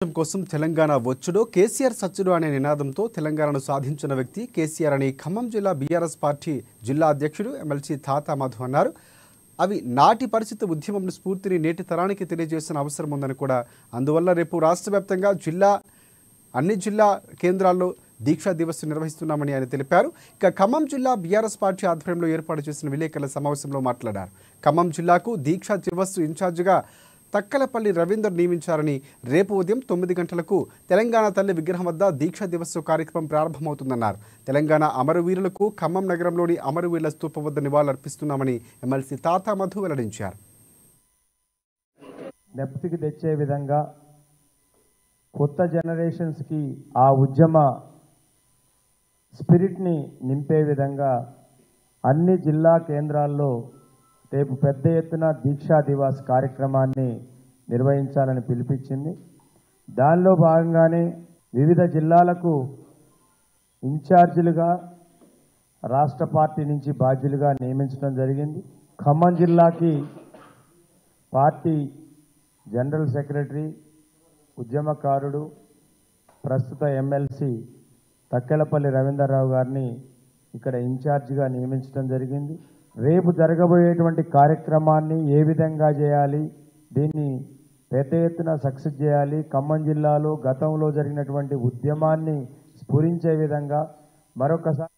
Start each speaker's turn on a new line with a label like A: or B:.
A: కోసం తెలంగాణ వచ్చుడు కేసీఆర్ సచ్చుడు అనే నినాదంతో తెలంగాణను సాధించిన వ్యక్తి కేసీఆర్ అని ఖమ్మం జిల్లా బీఆర్ఎస్ పార్టీ జిల్లా అధ్యక్షుడు ఎమ్మెల్సీ తాతా మధు అన్నారు. అవి నాటి పరిస్థితి ఉద్యమం స్ఫూర్తిని నేటి తరానికి తెలియజేసిన అవసరం ఉందని కూడా, అందువల్ల రేపు రాష్ట్ర వ్యాప్తంగా అన్ని జిల్లా కేంద్రాల్లో దీక్షా దివస్ నిర్వహిస్తున్నామని ఆయన తెలిపారు. ఇక ఖమ్మం జిల్లా బీఆర్ఎస్ పార్టీ ఆధ్వర్యంలో ఏర్పాటు చేసిన విలేకరుల సమావేశంలో మాట్లాడారు. ఖమ్మం జిల్లాకు దీక్షా దివస్ ఇన్ఛార్జిగా తక్కలపల్లి రవీందర్ నియమించారని, రేపు ఉదయం 9 గంటలకు తెలంగాణ తల్లి విగ్రహం వద్ద దీక్షా దివస్ కార్యక్రమం ప్రారంభమవుతుందన్నారు. తెలంగాణ అమరవీరులకు ఖమ్మం నగరంలోని అమరవీరుల స్తూపం వద్ద నివాళులర్పిస్తున్నామని ఎమ్మెల్సీ తాతా మధు వెల్లడించారు.
B: నెప్తికి తెచ్చే విధంగా కొత్త జనరేషన్స్కి ఆ ఉద్యమ స్పిరిట్ని నింపే విధంగా అన్ని జిల్లా కేంద్రాల్లో రేపు పెద్ద ఎత్తున దీక్షా దివాస్ కార్యక్రమాన్ని నిర్వహించాలని పిలిపించింది. దానిలో భాగంగానే వివిధ జిల్లాలకు ఇన్ఛార్జీలుగా రాష్ట్ర పార్టీ నుంచి బాధ్యులుగా నియమించడం జరిగింది. ఖమ్మం జిల్లాకి పార్టీ జనరల్ సెక్రటరీ, ఉద్యమకారుడు, ప్రస్తుత ఎమ్మెల్సీ తక్కెలపల్లి రవీందర్రావు గారిని ఇక్కడ ఇన్ఛార్జిగా నియమించడం జరిగింది. రేపు జరగబోయేటువంటి కార్యక్రమాన్ని ఏ విధంగా చేయాలి, దీన్ని పెద్ద ఎత్తున సక్సెస్ చేయాలి, ఖమ్మం జిల్లాలో గతంలో జరిగినటువంటి ఉద్యమాన్ని స్ఫురించే విధంగా మరొకసారి